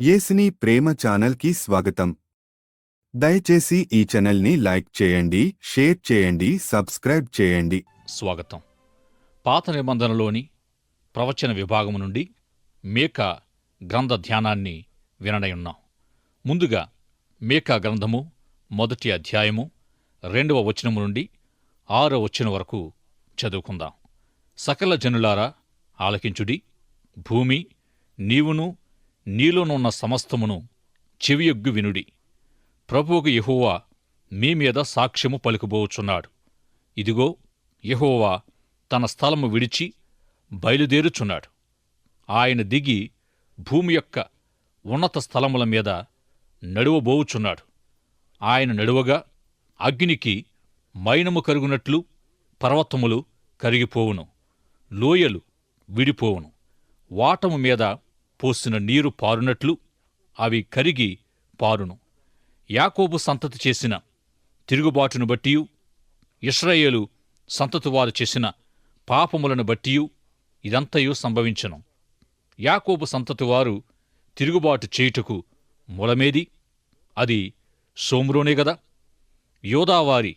యేసుని ప్రేమ ఛానల్కి స్వాగతం. దయచేసి ఈ ఛానల్ని లైక్ చేయండి, షేర్ చేయండి, సబ్స్క్రైబ్ చేయండి. స్వాగతం. పాత నిబంధనలోని ప్రవచన విభాగం నుండి మేకా గ్రంథ ధ్యానాన్ని వినడయున్నాం. ముందుగా మేకా గ్రంథము 1వ అధ్యాయము 2వ వచనము నుండి 6వ వచనం వరకు చదువుకుందాం. సకల జనులారా ఆలకించుడి. భూమి నీవును నీలోనున్న సమస్తమును చెవియొగ్గు వినుడి. ప్రభువుకు యెహోవా మీ మీద సాక్ష్యము పలుకుబోచున్నాడు. ఇదిగో, యెహోవా తన స్థలము విడిచి బయలుదేరుచున్నాడు. ఆయన దిగి భూమి యొక్క ఉన్నత స్థలముల మీద నడువబోవుచున్నాడు. ఆయన నడువగా అగ్నికి మైనము కరుగునట్లు పర్వతములు కరిగిపోవును, లోయలు విడిపోవును. వాటము మీద పోసిన నీరు పారునట్లు అవి కరిగి పారును. యాకోబు సంతతి చేసిన తిరుగుబాటును బట్టియు, ఇశ్రాయేలు సంతతివారు చేసిన పాపములను బట్టియు ఇదంతయు సంభవించును. యాకోబు సంతతివారు తిరుగుబాటు చేయుటకు మూలమేది? అది షోమ్రోనే గదా. యోదావారి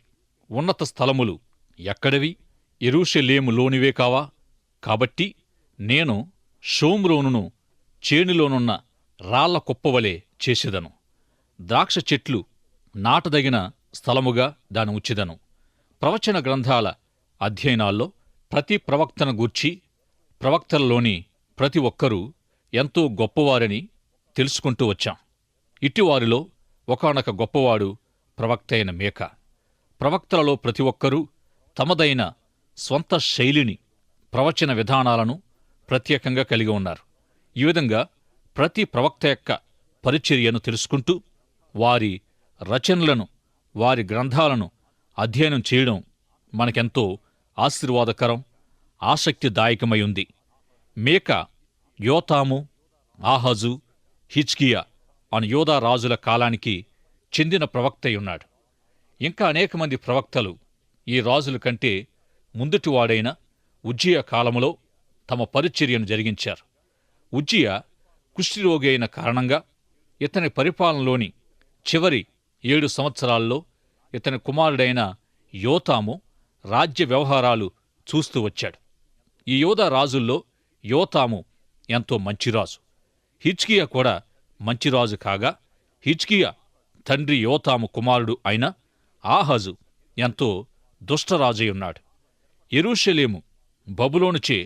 ఉన్నత స్థలములు ఎక్కడవి? యెరూషలేములోనివే కావా? కాబట్టి నేను షోమ్రోనును చేనులోనున్న రాళ్ల కుప్పవలే చేసెదను. ద్రాక్ష చెట్లు నాటదగిన స్థలముగా దాని ఉంచెదను. ప్రవచన గ్రంథాల అధ్యయనాల్లో ప్రతి ప్రవక్తను గూర్చి ప్రవక్తలలోని ప్రతి ఒక్కరూ ఎంతో గొప్పవారని తెలుసుకుంటూ వచ్చాం. ఇట్టివారిలో ఒకానొక గొప్పవాడు ప్రవక్త అయిన మేకా. ప్రవక్తలలో ప్రతి ఒక్కరూ తమదైన స్వంత శైలిని, ప్రవచన విధానాలను ప్రత్యేకంగా కలిగి ఉన్నారు. ఈ విధంగా ప్రతి ప్రవక్త యొక్క పరిచర్యను తెలుసుకుంటూ వారి రచనలను, వారి గ్రంథాలను అధ్యయనం చేయడం మనకెంతో ఆశీర్వాదకరం, ఆసక్తిదాయకమై ఉంది. మేకా యోతాము, ఆహాజు, హిజ్కియా అను యోధా రాజుల కాలానికి చెందిన ప్రవక్తయున్నాడు. ఇంకా అనేక మంది ప్రవక్తలు ఈ రాజుల కంటే ముందుటివాడైన ఉజ్జియా కాలములో తమ పరిచర్యను జరిగించారు. ఉజ్జియా కుష్ఠరోగి అయిన కారణంగా ఇతని పరిపాలనలోని చివరి 7 సంవత్సరాల్లో ఇతని కుమారుడైన యోతాము రాజ్య వ్యవహారాలు చూస్తూ వచ్చాడు. ఈ యోధా రాజుల్లో యోతాము ఎంతో మంచిరాజు. హిజ్కియా కూడా మంచిరాజు కాగా, హిజ్కియా తండ్రి యోతాము కుమారుడు అయిన ఆహాజు ఎంతో దుష్టరాజయున్నాడు. యెరూషలేము బబులోనుచే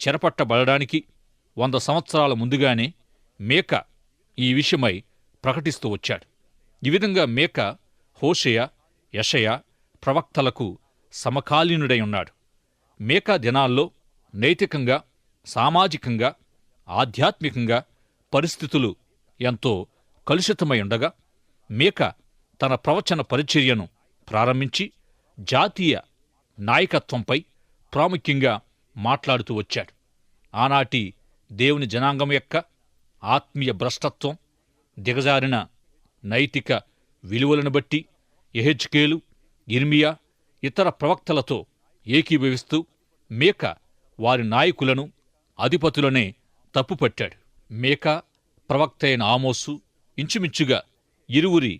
చెరపట్టబడడానికి 100 సంవత్సరాల ముందుగానే మేకా ఈ విషయమై ప్రకటిస్తూ వచ్చాడు. ఈ విధంగా మేకా హోషేయ, యెషయా ప్రవక్తలకు సమకాలీనుడై ఉన్నాడు. మేకా దినాల్లో నైతికంగా, సామాజికంగా, ఆధ్యాత్మికంగా పరిస్థితులు ఎంతో కలుషితమై ఉండగా, మేకా తన ప్రవచన పరిచర్యను ప్రారంభించి జాతీయ నాయకత్వంపై ప్రాముఖ్యంగా మాట్లాడుతూ వచ్చాడు. ఆనాటి దేవుని జనాంగం యొక్క ఆత్మీయ భ్రష్టత్వం, దిగజారిన నైతిక విలువలను బట్టి యెహెజ్కేలు, యిర్మీయా ఇతర ప్రవక్తలతో ఏకీభవిస్తూ మేకా వారి నాయకులను, అధిపతులనే తప్పుపట్టాడు. మేకా, ప్రవక్త అయిన ఆమోసు ఇంచుమించుగా ఇరువురి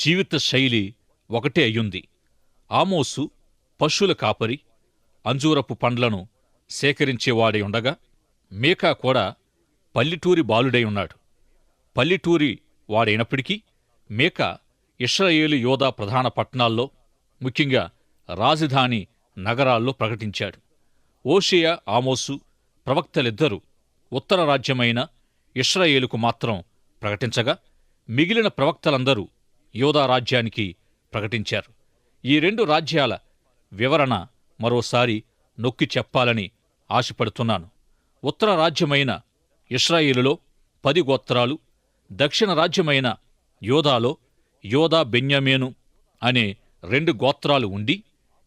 జీవిత శైలి ఒకటే అయ్యుంది. ఆమోసు పశువుల కాపరి, అంజూరపు పండ్లను సేకరించేవాడై ఉండగా, మేకా కూడా పల్లెటూరి బాలుడై ఉన్నాడు. పల్లెటూరి వాడైనప్పటికీ మేకా ఇశ్రాయేలు యోధా ప్రధాన పట్టణాల్లో, ముఖ్యంగా రాజధాని నగరాల్లో ప్రకటించాడు. హోషేయ, ఆమోసు ప్రవక్తలిద్దరూ ఉత్తర రాజ్యమైన ఇశ్రాయేలుకు మాత్రం ప్రకటించగా, మిగిలిన ప్రవక్తలందరూ యోధా రాజ్యానికి ప్రకటించారు. ఈ 2 రాజ్యాల వివరణ మరోసారి నొక్కి చెప్పాలని ఆశపడుతున్నాను. ఉత్తర రాజ్యమైన ఇశ్రాయేలులో 10 గోత్రాలు, దక్షిణ రాజ్యమైన యోధాలో యోధా, బెన్యామీను అనే 2 గోత్రాలు ఉండి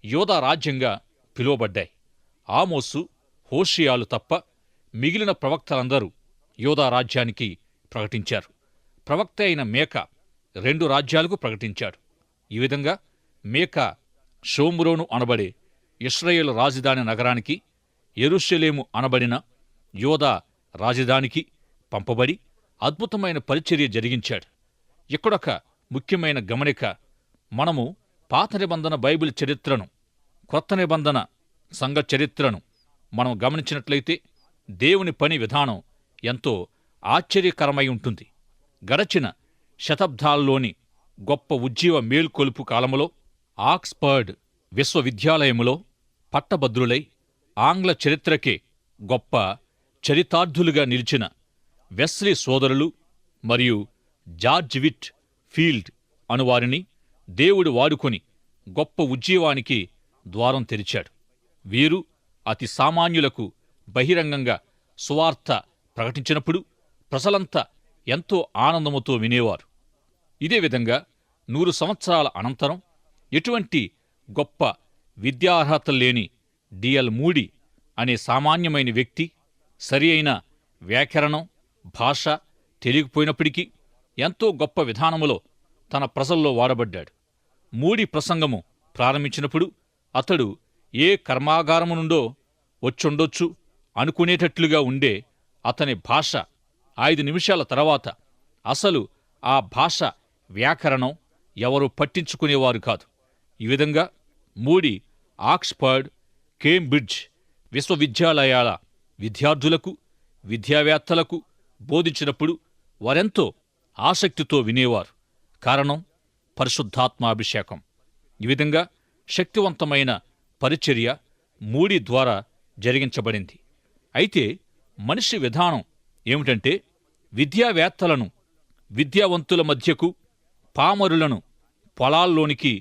యోధా రాజ్యంగా పిలువబడ్డాయి. ఆమోసు, హోషేయాలు తప్ప మిగిలిన ప్రవక్తలందరూ యోధా రాజ్యానికి ప్రకటించారు. ప్రవక్త అయిన మేకా 2 రాజ్యాలకు ప్రకటించాడు. ఈ విధంగా మేకా షోమ్రోను అనబడే ఇశ్రాయేలు రాజధాని నగరానికి, యెరూషలేము అనబడిన యోధా రాజధానికి పంపబడి అద్భుతమైన పరిచర్య జరిగించాడు. ఇక్కడొక ముఖ్యమైన గమనిక. మనము పాత నిబంధన బైబిల్ చరిత్రను, క్రొత్త నిబంధన సంఘ చరిత్రను మనం గమనించినట్లయితే దేవుని పని విధానం ఎంతో ఆశ్చర్యకరమై ఉంటుంది. గడచిన శతాబ్దాల్లోని గొప్ప ఉజ్జీవ మేల్కొలుపు కాలములో ఆక్స్ఫర్డ్ విశ్వవిద్యాలయములో పట్టభద్రులై ఆంగ్ల చరిత్రకే గొప్ప చరితార్థులుగా నిలిచిన వెస్లీ సోదరులు మరియు జార్జ్ విట్ ఫీల్డ్ అనువారిని దేవుడు వాడుకొని గొప్ప ఉజ్జీవానికి ద్వారం తెరిచాడు. వీరు అతి సామాన్యులకు బహిరంగంగా సువార్త ప్రకటించినప్పుడు ప్రజలంతా ఎంతో ఆనందముతో వినేవారు. ఇదే విధంగా 100 సంవత్సరాల అనంతరం ఎటువంటి గొప్ప విద్యార్హతల్లేని డిఎల్ మూడీ అనే సామాన్యమైన వ్యక్తి సరి అయిన వ్యాకరణం, భాష తెలియకపోయినప్పటికీ ఎంతో గొప్ప విధానములో తన ప్రజల్లో వాడబడ్డాడు. మూడీ ప్రసంగము ప్రారంభించినప్పుడు అతడు ఏ కర్మాగారము నుండో వచ్చుండొచ్చు అనుకునేటట్లుగా ఉండే అతని భాష 5 నిమిషాల తర్వాత అసలు ఆ భాష వ్యాకరణం ఎవరూ పట్టించుకునేవారు కాదు. ఈ విధంగా మూడీ ఆక్స్ఫర్డ్, కేంబ్రిడ్జ్ విశ్వవిద్యాలయాల విద్యార్థులకు, విద్యావేత్తలకు బోధించినప్పుడు వారెంతో ఆసక్తితో వినేవారు. కారణం పరిశుద్ధాత్మాభిషేకం. ఈ విధంగా శక్తివంతమైన పరిచర్య మూడీ ద్వారా జరిగించబడింది. అయితే మనిషి విధానం ఏమిటంటే విద్యావేత్తలను విద్యావంతుల మధ్యకు, పామరులను పొలాల్లోనికి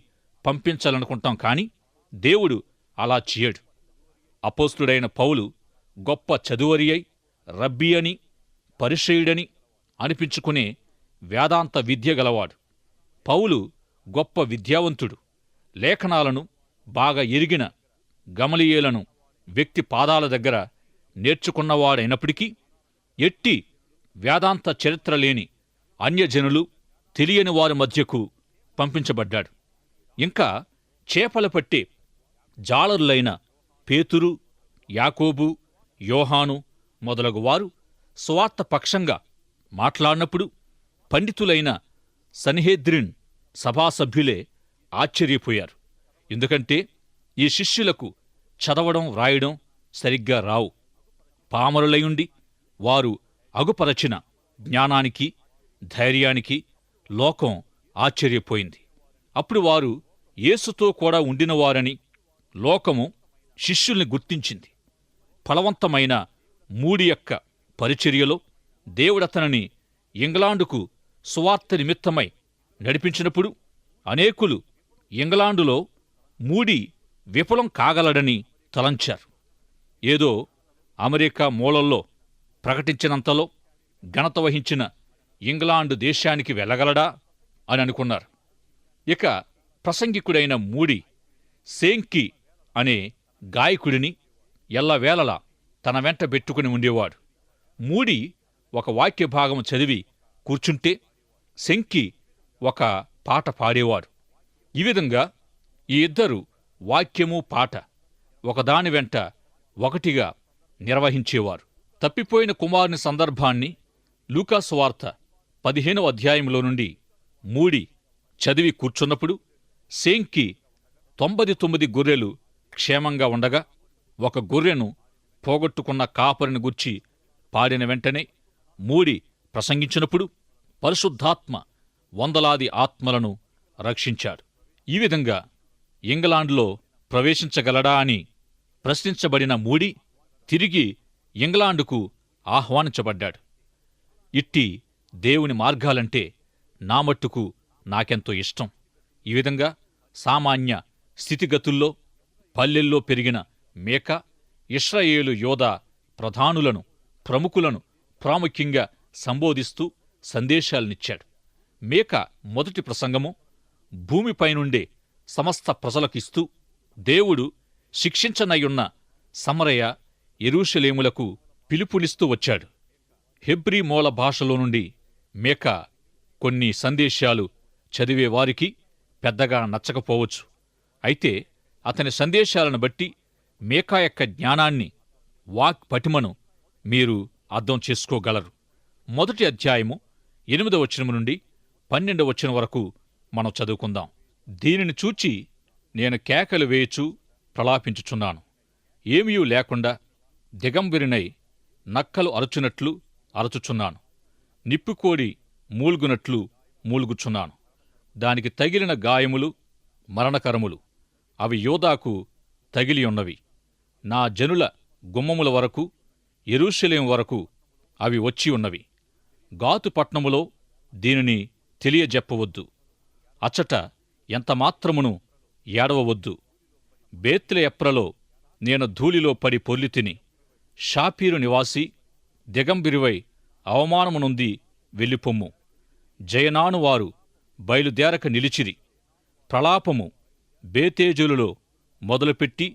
పంపించాలనుకుంటాం. కాని దేవుడు అలా చేయడు. అపోస్తుడైన పౌలు గొప్ప చదువరి అయి రబ్బీ అని, పరిసయ్యుడని అనిపించుకునే వేదాంత విద్య గలవాడు. పౌలు గొప్ప విద్యావంతుడు. లేఖనాలను బాగా ఎరిగిన గమలీయేలను వ్యక్తి పాదాల దగ్గర నేర్చుకున్నవాడైనప్పటికీ ఎట్టి వేదాంత చరిత్ర లేని అన్యజనులు, తెలియని వారి మధ్యకు పంపించబడ్డాడు. ఇంకా చేపల పట్టే జాలరులైన పేతురు, యాకోబు, యోహాను మొదలగు వారు సువార్త పక్షంగా మాట్లాడినప్పుడు పండితులైన సన్హెద్రిన్ సభాసభ్యులే ఆశ్చర్యపోయారు. ఎందుకంటే ఈ శిష్యులకు చదవడం, రాయడం సరిగ్గా రావు. పామరులయుండి వారు అగుపరచిన జ్ఞానానికి, ధైర్యానికి లోకం ఆశ్చర్యపోయింది. అప్పుడు వారు యేసుతో కూడా ఉండినవారని లోకము శిష్యుల్ని గుర్తించింది. ఫలవంతమైన మూడీ యొక్క పరిచర్యలో దేవుడతనని ఇంగ్లాండుకు సువార్త నిమిత్తమై నడిపించినప్పుడు అనేకులు ఇంగ్లాండులో మూడీ విఫలం కాగలడని తలంచారు. ఏదో అమెరికా మూలల్లో ప్రకటించినంతలో ఘనత వహించిన ఇంగ్లాండు దేశానికి వెళ్ళగలడా అని అనుకున్నారు. ఇక ప్రసంగికుడైన మూడీ సేంకి అనే గాయకుడిని ఎల్లవేళలా తన వెంట పెట్టుకుని ఉండేవాడు. మూడీ ఒక వాక్య భాగం చదివి కూర్చుంటే శంకి ఒక పాట పాడేవాడు. ఈ విధంగా ఈ ఇద్దరు వాక్యము, పాట ఒకదాని వెంట ఒకటిగా నిర్వహించేవారు. తప్పిపోయిన కుమారుని సందర్భాన్ని లూకాసు వార్త 15వ అధ్యాయంలో నుండి మూడీ చదివి కూర్చున్నప్పుడు శేంకి 99 గొర్రెలు క్షేమంగా ఉండగా ఒక గొర్రెను పోగొట్టుకున్న కాపరిని గుర్చి పాడిన వెంటనే మూడీ ప్రసంగించినప్పుడు పరిశుద్ధాత్మ వందలాది ఆత్మలను రక్షించాడు. ఈ విధంగా ఇంగ్లాండ్లో ప్రవేశించగలడా అని ప్రశ్నించబడిన మూడీ తిరిగి ఇంగ్లాండుకు ఆహ్వానించబడ్డాడు. ఇట్టి దేవుని మార్గాలంటే నా మట్టుకు నాకెంతో ఇష్టం. ఈ విధంగా సామాన్య స్థితిగతుల్లో పల్లెల్లో పెరిగిన మేకా ఇశ్రాయేలు యోధా ప్రధానులను, ప్రముఖులను ప్రాముఖ్యంగా సంబోధిస్తూ సందేశాలనిచ్చాడు. మేకా మొదటి ప్రసంగము భూమిపైనుండే సమస్త ప్రజలకిస్తూ దేవుడు శిక్షించనయ్యున్న సమరయ, యెరూషలేములకు పిలుపునిస్తూ వచ్చాడు. హెబ్రీ మూల భాషలో నుండి మేకా కొన్ని సందేశాలు చదివేవారికి పెద్దగా నచ్చకపోవచ్చు. అయితే అతని సందేశాలను బట్టి మేకా యొక్క జ్ఞానాన్ని, వాక్ పటిమను మీరు అర్థం చేసుకోగలరు. మొదటి అధ్యాయము 8వ వచనం నుండి 12వ వచనం వరకు మనం చదువుకుందాం. దీనిని చూచి నేను కేకలు వేయుచు ప్రలాపించుచున్నాను. ఏమీయూ లేకుండా దిగంబరినై నక్కలు అరుచునట్లు అరచుచున్నాను. నిప్పుకోడి మూల్గునట్లు మూల్గుచున్నాను. దానికి తగిలిన గాయములు మరణకరములు. అవి యోదాకు తగిలియున్నవి. నా జనుల గుమ్మముల వరకు, యెరూషలేము వరకు అవి వచ్చి ఉన్నవి. గాతు పట్నములో దీనిని తెలియజెప్పవద్దు. అచ్చట ఎంతమాత్రమును ఏడవవద్దు. బేత్లెయెఫ్రలో నేను ధూళిలో పడి పొర్లితిని. షాపీరు నివాసి దిగంబరివై అవమానమునుంది వెళ్ళిపొమ్ము. జయనానువారు బయలుదేరక నిలిచిరి. ప్రలాపము బేతేజులులో మొదలుపెట్టి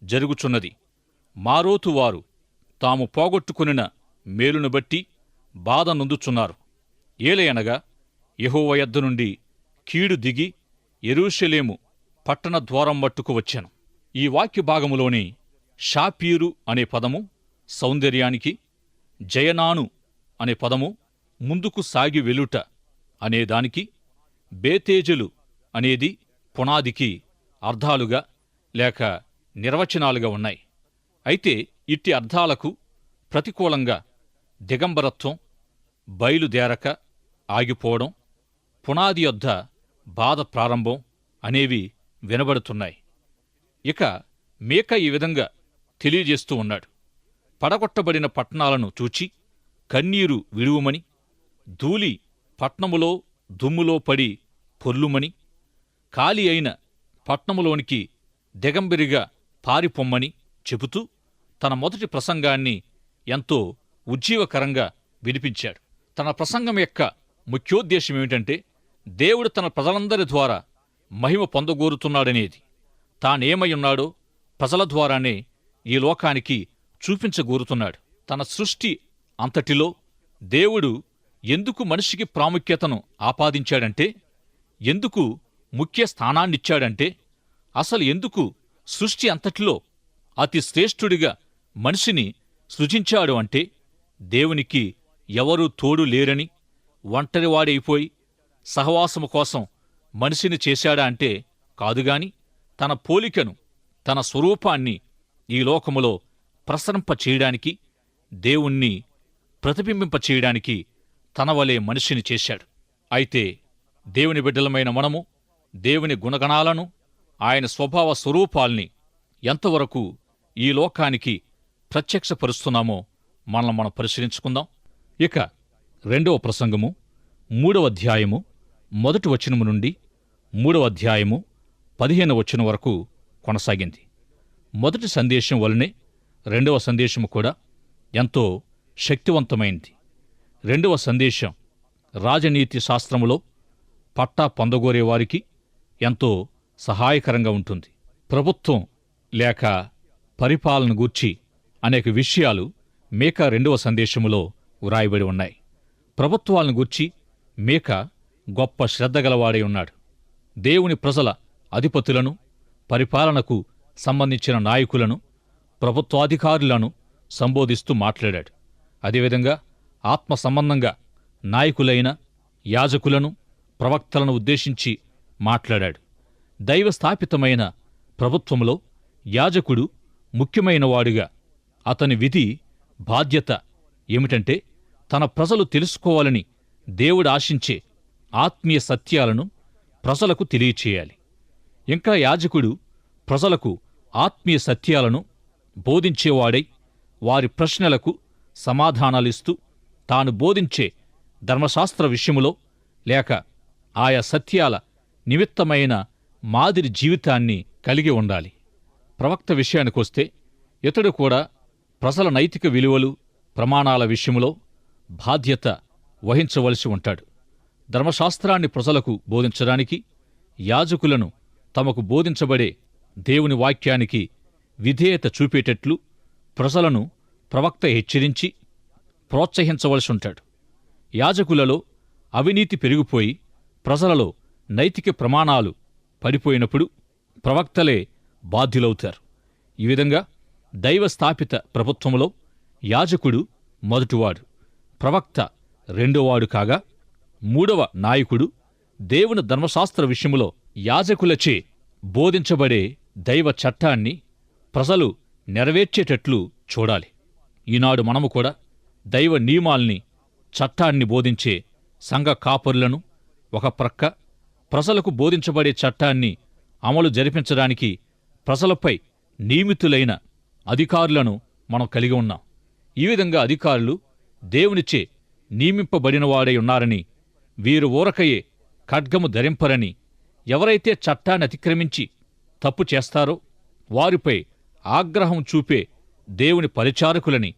జరుగుచున్నది. మారోతువారు తాము పోగొట్టుకొనిన మేలును బట్టి బాధ నొందుచున్నారు. ఏలయనగా యెహోవా యొద్ద నుండి కీడు దిగి యెరూషలేము పట్టణ ద్వారం మట్టుకు వచ్చెను. ఈ వాక్య భాగములోని షాపీరు అనే పదము సౌందర్యానికి, జయనాను అనే పదము ముందుకు సాగి వెలుట అనేదానికి, బేతేజులు అనేది పునాదికి అర్థాలుగా లేక నిర్వచనాలుగా ఉన్నాయి. అయితే ఇట్టి అర్థాలకు ప్రతికూలంగా దిగంబరత్వం, బయలుదేరక ఆగిపోవడం, పునాది యొద్ద బాధ ప్రారంభం అనేవి వినబడుతున్నాయి. ఇక మీకా ఈ విధంగా తెలియజేస్తూ ఉన్నాడు. పడగొట్టబడిన పట్టణాలను చూచి కన్నీరు విడువమని, ధూళి పట్నములో దుమ్ములో పడి పొర్లుమని, ఖాళీ అయిన పట్నములోనికి దిగంబరిగా పారిపొమ్మని చెబుతూ తన మొదటి ప్రసంగాన్ని ఎంతో ఉజ్జీవకరంగా వినిపించాడు. తన ప్రసంగం యొక్క ముఖ్యోద్దేశమేమిటంటే దేవుడు తన ప్రజలందరి ద్వారా మహిమ పొందగోరుతున్నాడనేది. తానేమయ్యున్నాడో ప్రజల ద్వారానే ఈ లోకానికి చూపించగోరుతున్నాడు. తన సృష్టి అంతటిలో దేవుడు ఎందుకు మనిషికి ప్రాముఖ్యతను ఆపాదించాడంటే, ఎందుకు ముఖ్య స్థానాన్నిచ్చాడంటే, అసలు ఎందుకు సృష్టి అంతటిలో అతి శ్రేష్ఠుడిగా మనిషిని సృజించాడు అంటే, దేవునికి ఎవరూ తోడు లేరని, ఒంటరివాడైపోయి సహవాసము కోసం మనిషిని చేశాడా అంటే కాదుగాని, తన పోలికను, తన స్వరూపాన్ని ఈ లోకములో ప్రసరింపచేయడానికి, దేవుణ్ణి ప్రతిబింబింపచేయడానికి తన వలె మనిషిని చేశాడు. అయితే దేవుని బిడ్డలమైన మనము దేవుని గుణగణాలను, ఆయన స్వభావ స్వరూపాల్ని ఎంతవరకు ఈ లోకానికి ప్రత్యక్షపరుస్తున్నామో మనల్ని మనం పరిశీలించుకుందాం. ఇక 2వ ప్రసంగము 3వ అధ్యాయము 1వ వచనము నుండి 3వ అధ్యాయము 15వ వచనం వరకు కొనసాగింది. మొదటి సందేశం వలనే 2వ సందేశము కూడా ఎంతో శక్తివంతమైంది. 2వ సందేశం రాజనీతి శాస్త్రములో పట్టా పొందగోరేవారికి ఎంతో సహాయకరంగా ఉంటుంది. ప్రభుత్వం లేక పరిపాలన గూర్చి అనేక విషయాలు మీకా 2వ సందేశములో వ్రాయబడి ఉన్నాయి. ప్రభుత్వాలను గూర్చి మీకా గొప్ప శ్రద్ధగలవాడై ఉన్నాడు. దేవుని ప్రజల అధిపతులను, పరిపాలనకు సంబంధించిన నాయకులను, ప్రభుత్వాధికారులను సంబోధిస్తూ మాట్లాడాడు. అదేవిధంగా ఆత్మ సంబంధంగా నాయకులైన యాజకులను, ప్రవక్తలను ఉద్దేశించి మాట్లాడాడు. దైవస్థాపితమైన ప్రభుత్వంలో యాజకుడు ముఖ్యమైనవాడుగా అతని విధి, బాధ్యత ఏమిటంటే తన ప్రజలు తెలుసుకోవాలని దేవుడు ఆశించే ఆత్మీయ సత్యాలను ప్రజలకు తెలియచేయాలి. ఇంకా యాజకుడు ప్రజలకు ఆత్మీయ సత్యాలను బోధించేవాడై వారి ప్రశ్నలకు సమాధానాలిస్తూ తాను బోధించే ధర్మశాస్త్ర విషయములో లేక ఆయా సత్యాల నిమిత్తమైన మాదిరి జీవితాన్ని కలిగి ఉండాలి. ప్రవక్త విషయానికొస్తే ఇతడు కూడా ప్రజల నైతిక విలువలు, ప్రమాణాల విషయంలో బాధ్యత వహించవలసి ఉంటాడు. ధర్మశాస్త్రాన్ని ప్రజలకు బోధించడానికి యాజకులను తమకు బోధించబడే దేవుని వాక్యానికి విధేయత చూపేటట్లు ప్రజలను ప్రవక్త హెచ్చరించి ప్రోత్సహించవలసి ఉంటాడు. యాజకులలో అవినీతి పెరిగిపోయి ప్రజలలో నైతిక ప్రమాణాలు పడిపోయినప్పుడు ప్రవక్తలే బాధ్యులవుతారు. ఈ విధంగా దైవస్థాపిత ప్రభుత్వంలో యాజకుడు మొదటివాడు, ప్రవక్త రెండోవాడు కాగా మూడవ నాయకుడు దేవుని ధర్మశాస్త్ర విషయములో యాజకులచే బోధించబడే దైవ చట్టాన్ని ప్రజలు నెరవేర్చేటట్లు చూడాలి. ఈనాడు మనము కూడా దైవ నియమాల్ని, చట్టాన్ని బోధించే సంఘ కాపరులను ఒక ప్రక్క, ప్రజలకు బోధించబడే చట్టాన్ని అమలు జరిపించడానికి ప్రజలపై నియమితులైన అధికారులను మనం కలిగి ఉన్నాం. ఈ విధంగా అధికారులు దేవునిచే నియమింపబడినవాడై ఉన్నారని, వీరు ఊరకయే ఖడ్గము ధరింపరని, ఎవరైతే చట్టాన్ని అతిక్రమించి తప్పు చేస్తారో వారిపై ఆగ్రహం చూపే దేవుని పరిచారకులని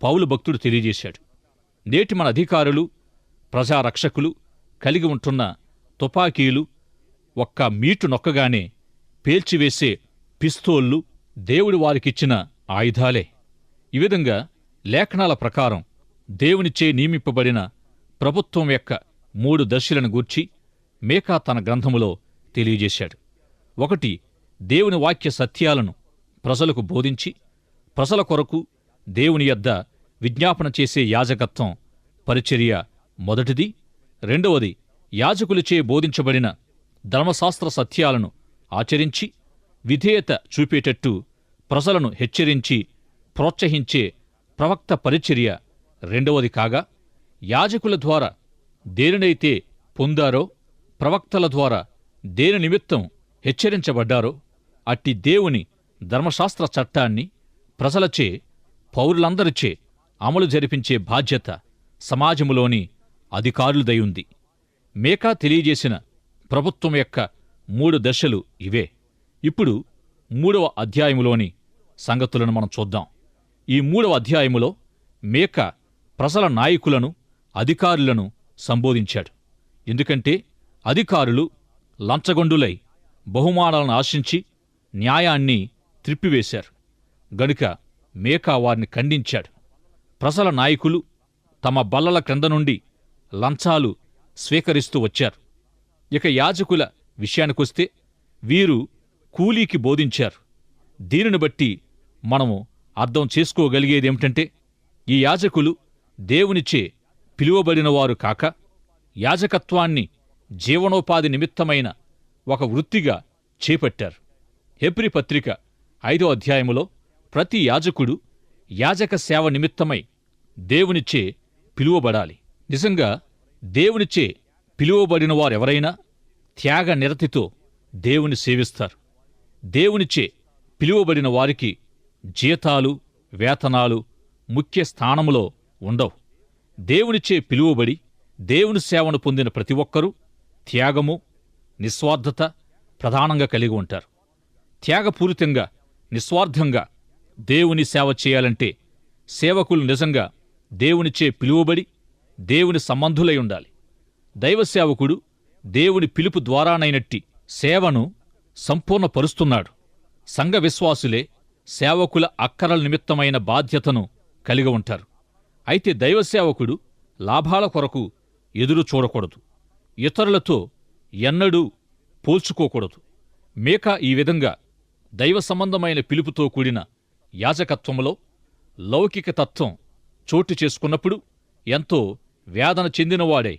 పౌలు భక్తుడు తెలియజేశాడు. నేటి మన అధికారులు, ప్రజారక్షకులు కలిగి ఉంటున్న తుపాకీలు ఒక్క మీటు నొక్కగానే పేల్చివేసే పిస్తోళ్లు దేవుడి వారికిచ్చిన ఆయుధాలే. ఈ విధంగా లేఖనాల ప్రకారం దేవునిచే నియమింపబడిన ప్రభుత్వం యొక్క 3 దశలను గూర్చి మీకా తన గ్రంథములో తెలియజేశాడు. 1, దేవుని వాక్య సత్యాలను ప్రజలకు బోధించి ప్రజల కొరకు దేవుని యొద్ద విజ్ఞాపన చేసే యాజకత్వం పరిచర్య మొదటిది. 2వది, యాజకులచే బోధించబడిన ధర్మశాస్త్ర సత్యాలను ఆచరించి విధేయత చూపేటట్టు ప్రజలను హెచ్చరించి ప్రోత్సహించే ప్రవక్త పరిచర్య 2వది కాగా, యాజకుల ద్వారా దేనినైతే పొందారో, ప్రవక్తల ద్వారా దేని నిమిత్తం హెచ్చరించబడ్డారో అట్టి దేవుని ధర్మశాస్త్ర చట్టాన్ని ప్రజలచే, పౌరులందరిచే అమలు జరిపించే బాధ్యత సమాజములోని అధికారులదై ఉంది. మీకా తెలియజేసిన ప్రభుత్వం యొక్క 3 దశలు ఇవే. ఇప్పుడు 3వ అధ్యాయములోని సంగతులను మనం చూద్దాం. ఈ 3వ అధ్యాయములో మీకా ప్రజల నాయకులను, అధికారులను సంబోధించాడు. ఎందుకంటే అధికారులు లంచగొండులై బహుమానాలను ఆశించి న్యాయాన్ని త్రిప్పివేశారు గనుక మీకా వారిని ఖండించాడు. ప్రజల నాయకులు తమ బల్లల క్రింద నుండి లంచాలు స్వీకరిస్తూ వచ్చారు. ఇక యాజకుల విషయానికొస్తే వీరు కూలీకి బోధించారు. దీనిని బట్టి మనము అర్థం చేసుకోగలిగేదేమిటంటే, ఈ యాజకులు దేవునిచే పిలువబడినవారు కాక యాజకత్వాన్ని జీవనోపాధి నిమిత్తమైన ఒక వృత్తిగా చేపట్టారు. హెబ్రీ పత్రిక 5వ అధ్యాయములో ప్రతి యాజకుడు యాజక సేవ నిమిత్తమై దేవునిచే పిలువబడాలి. నిజంగా దేవునిచే పిలువబడినవారెవరైనా త్యాగ నిరతితో దేవుని సేవిస్తారు. దేవునిచే పిలువబడిన వారికి జీతాలు, వేతనాలు ముఖ్య స్థానములో ఉండవు. దేవునిచే పిలువబడి దేవుని సేవను పొందిన ప్రతి ఒక్కరూ త్యాగము, నిస్వార్థత ప్రధానంగా కలిగి ఉంటారు. త్యాగపూరితంగా, నిస్వార్థంగా దేవుని సేవ చేయాలంటే సేవకులు నిజంగా దేవునిచే పిలువబడి దేవుని సంబంధులై ఉండాలి. దైవ సేవకుడు దేవుని పిలుపు ద్వారానైనట్టి సేవను సంపూర్ణపరుస్తున్నాడు. సంఘ విశ్వాసులే సేవకుల అక్కరల నిమిత్తమైన బాధ్యతను కలిగి ఉంటారు. అయితే దైవ సేవకుడు లాభాల కొరకు ఎదురు చూడకూడదు. ఇతరులతో ఎన్నడూ పోల్చుకోకూడదు. మీకా ఈ విధంగా దైవ సంబంధమైన పిలుపుతో కూడిన యాజకత్వంలో లౌకిక తత్వం చోటు చేసుకున్నప్పుడు ఎంతో వేదన చెందినవాడై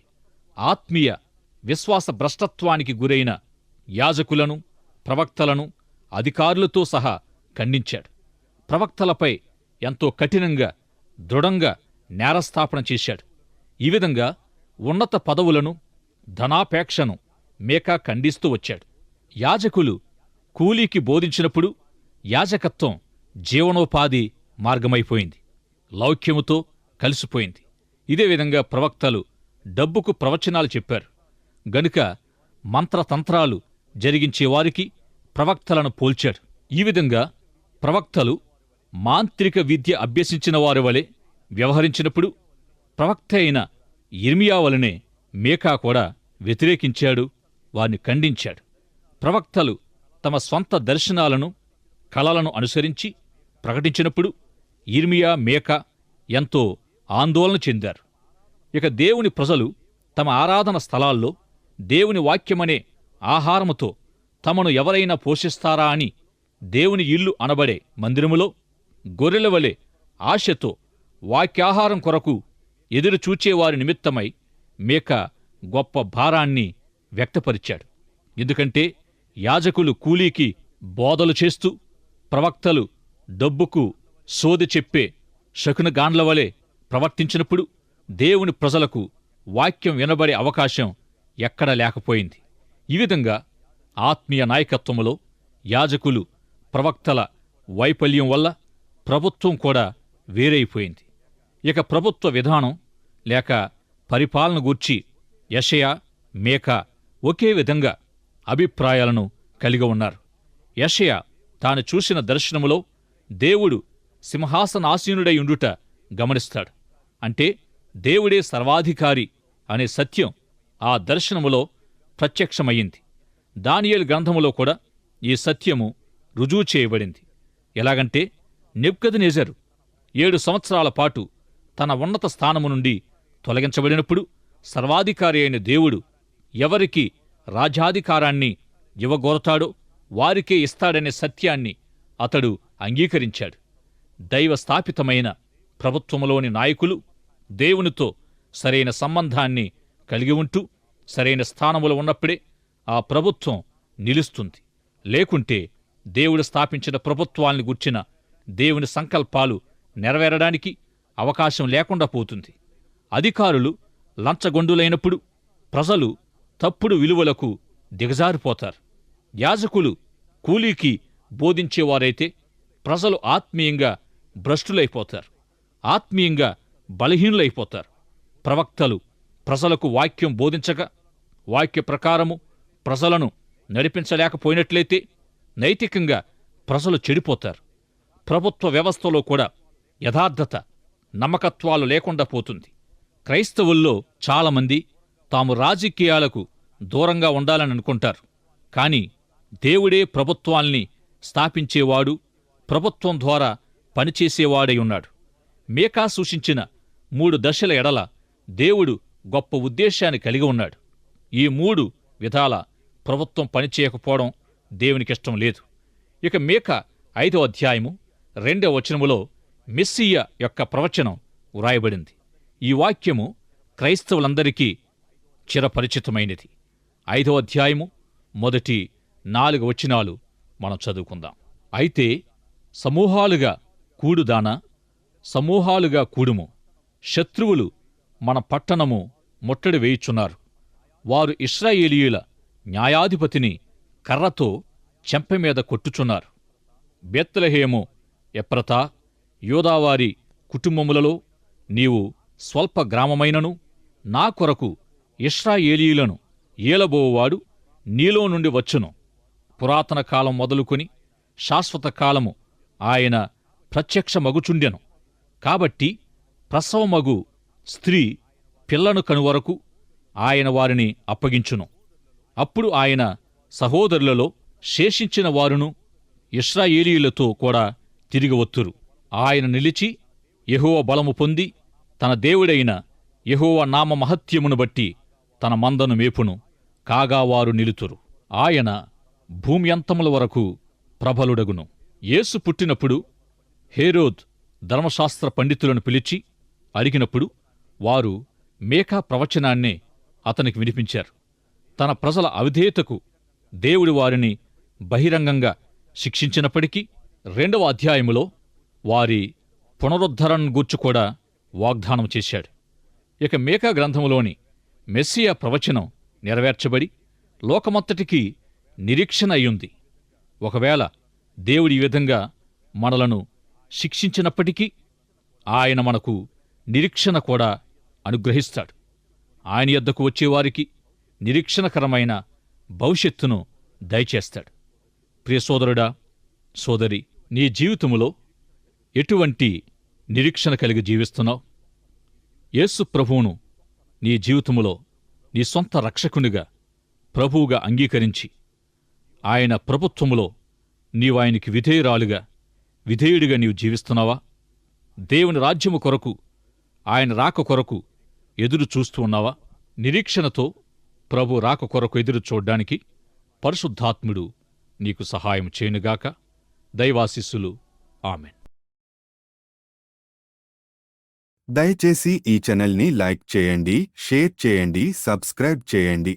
ఆత్మీయ విశ్వాస భ్రష్టత్వానికి గురైన యాజకులను, ప్రవక్తలను, అధికారులతో సహా ఖండించాడు. ప్రవక్తలపై ఎంతో కఠినంగా, దృఢంగా నేరస్థాపన చేశాడు. ఈ విధంగా ఉన్నత పదవులను, ధనాపేక్షను మీకా ఖండిస్తూ వచ్చాడు. యాజకులు కూలీకి బోధించినప్పుడు యాజకత్వం జీవనోపాధి మార్గమైపోయింది, లౌక్యముతో కలిసిపోయింది. ఇదే విధంగా ప్రవక్తలు డబ్బుకు ప్రవచనాలు చెప్పారు గనుక మంత్రతంత్రాలు జరిగించేవారికి ప్రవక్తలను పోల్చాడు. ఈ విధంగా ప్రవక్తలు మాంత్రిక విద్య అభ్యసించిన వారి వలె వ్యవహరించినప్పుడు ప్రవక్త అయిన యిర్మీయా వలనే మీకా కూడా వ్యతిరేకించాడు, వారిని ఖండించాడు. ప్రవక్తలు తమ స్వంత దర్శనాలను, కలలను అనుసరించి ప్రకటించినప్పుడు యిర్మీయా, మీకా ఎంతో ఆందోళన చెందారు. ఇక దేవుని ప్రజలు తమ ఆరాధన స్థలాల్లో దేవుని వాక్యమనే ఆహారముతో తమను ఎవరైనా పోషిస్తారా అని దేవుని ఇల్లు అనబడే మందిరములో గొర్రెల వలె ఆశతో వాక్యాహారం కొరకు ఎదురు చూచేవారి నిమిత్తమై మీకా గొప్ప భారాన్ని వ్యక్తపరిచాడు. ఎందుకంటే యాజకులు కూలీకి బోధలు చేస్తూ, ప్రవక్తలు డబ్బుకు సోదె చెప్పే శకునగాండ్ల వలె ప్రవర్తించినప్పుడు దేవుని ప్రజలకు వాక్యం వినబడే అవకాశం ఎక్కడా లేకపోయింది. ఈ విధంగా ఆత్మీయ నాయకత్వములో యాజకులు, ప్రవక్తల వైఫల్యం వల్ల ప్రభుత్వం కూడా వేరైపోయింది. ఇక ప్రభుత్వ విధానం లేక పరిపాలన గూర్చి యెషయా, మీకా ఒకే విధంగా అభిప్రాయాలను కలిగి ఉన్నారు. యెషయా తాను చూసిన దర్శనములో దేవుడు సింహాసనాసీనుడై ఉండుట గమనిస్తాడు. అంటే దేవుడే సర్వాధికారి అనే సత్యం ఆ దర్శనములో ప్రత్యక్షమయ్యింది. దానియేలు గ్రంథములో కూడా ఈ సత్యము రుజువు చేయబడింది. ఎలాగంటే నెబుకద్నెజరు 7 సంవత్సరాల పాటు తన ఉన్నత స్థానము నుండి తొలగించబడినప్పుడు సర్వాధికారి అయిన దేవుడు ఎవరికి రాజ్యాధికారాన్ని ఇవ్వగోరతాడో వారికే ఇస్తాడనే సత్యాన్ని అతడు అంగీకరించాడు. దైవ స్థాపితమైన ప్రభుత్వములోని నాయకులు దేవునితో సరైన సంబంధాన్ని కలిగి ఉంటూ సరైన స్థానములో ఉన్నప్పుడే ఆ ప్రభుత్వం నిలుస్తుంది. లేకుంటే దేవుడు స్థాపించిన ప్రభుత్వాల్ని గుర్చిన దేవుని సంకల్పాలు నెరవేరడానికి అవకాశం లేకుండా పోతుంది. అధికారులు లంచగొండులైనప్పుడు ప్రజలు తప్పుడు విలువలకు దిగజారిపోతారు. యాజకులు కూలీకి బోధించేవారైతే ప్రజలు ఆత్మీయంగా భ్రష్టులైపోతారు, ఆత్మీయంగా బలహీనులైపోతారు. ప్రవక్తలు ప్రజలకు వాక్యం బోధించగా వాక్య ప్రకారము ప్రజలను నడిపించలేకపోయినట్లయితే నైతికంగా ప్రజలు చెడిపోతారు. ప్రభుత్వ వ్యవస్థలో కూడా యథార్థత, నమ్మకత్వాలు లేకుండా పోతుంది. క్రైస్తవుల్లో చాలామంది తాము రాజకీయాలకు దూరంగా ఉండాలని అనుకుంటారు. కాని దేవుడే ప్రభుత్వాల్ని స్థాపించేవాడు, ప్రభుత్వం ద్వారా పనిచేసేవాడై ఉన్నాడు. మీకా సూచించిన 3 దశల ఎడల దేవుడు గొప్ప ఉద్దేశాన్ని కలిగి ఉన్నాడు. ఈ 3 విధాల ప్రభుత్వం పనిచేయకపోవడం దేవునికిష్టం లేదు. ఇక మీకా 5వ అధ్యాయము 2వ వచనములో మెస్సియా యొక్క ప్రవచనం వ్రాయబడింది. ఈ వాక్యము క్రైస్తవులందరికీ చిరపరిచితమైనది. 5వ అధ్యాయము మొదటి 4 వచనాలు మనం చదువుకుందాం. అయితే సమూహాలుగా కూడుదానా, సమూహాలుగా కూడుము. శత్రువులు మన పట్టణము ముట్టడి వేయుచున్నారు. వారు ఇశ్రాయేలీయుల న్యాయాధిపతిని కర్రతో చెంపమీద కొట్టుచున్నారు. బెత్లెహేము ఎఫ్రతా, యూదావారి కుటుంబములలో నీవు స్వల్ప గ్రామమైనను నా కొరకు ఇశ్రాయేలీయులను ఏలబోవాడు నీలో నుండి వచ్చును. పురాతన కాలం మొదలుకొని శాశ్వత కాలము ఆయన ప్రత్యక్షమగుచుండెను. కాబట్టి ప్రసవమగు స్త్రీ పిల్లను కనువరకు ఆయన వారిని అప్పగించును. అప్పుడు ఆయన సహోదరులలో శేషించిన వారును ఇశ్రాయేలీయులతో కూడా తిరిగి వత్తురు. ఆయన నిలిచి యెహోవా బలము పొంది తన దేవుడైన యెహోవా నామ మహత్యమును బట్టి తన మందను మేపును. కాగా వారు నిలుతురు. ఆయన భూమ్యంతముల వరకు ప్రబలుడగును. యేసు పుట్టినప్పుడు హేరోద్ ధర్మశాస్త్ర పండితులను పిలిచి అడిగినప్పుడు వారు మీకా ప్రవచనాన్నే అతనికి వినిపించారు. తన ప్రజల అవిధేయతకు దేవుడి వారిని బహిరంగంగా శిక్షించినప్పటికీ 2వ అధ్యాయములో వారి పునరుద్ధరణను గూర్చి కూడా వాగ్దానం చేశాడు. ఇక మీకా గ్రంథములోని మెస్సియా ప్రవచనం నెరవేర్చబడి లోకమంతటికీ నిరీక్షణ అయ్యుంది. ఒకవేళ దేవుడి ఈ విధంగా మనలను శిక్షించినప్పటికీ ఆయన మనకు నిరీక్షణ కూడా అనుగ్రహిస్తాడు. ఆయన యొద్దకు వచ్చేవారికి నిరీక్షణకరమైన భవిష్యత్తును దయచేస్తాడు. ప్రియ సోదరుడా, సోదరి, నీ జీవితములో ఎటువంటి నిరీక్షణ కలిగి జీవిస్తున్నావు? యేసు ప్రభువును నీ జీవితములో నీ సొంత రక్షకునిగా, ప్రభువుగా అంగీకరించి ఆయన ప్రభుత్వములో నీవాయనికి విధేయుడిగా నీవు జీవిస్తున్నావా? దేవుని రాజ్యము కొరకు, ఆయన రాక కొరకు ఎదురు చూస్తూ ఉన్నావా? నిరీక్షణతో ప్రభు రాక కొరకు ఎదురు చూడ్డానికి పరిశుద్ధాత్ముడు నీకు సహాయం చేయునుగాక. దైవాశీస్సులు. ఆమెన్. దయచేసి ఈ ఛానల్ని లైక్ చేయండి, షేర్ చేయండి, సబ్స్క్రైబ్ చేయండి.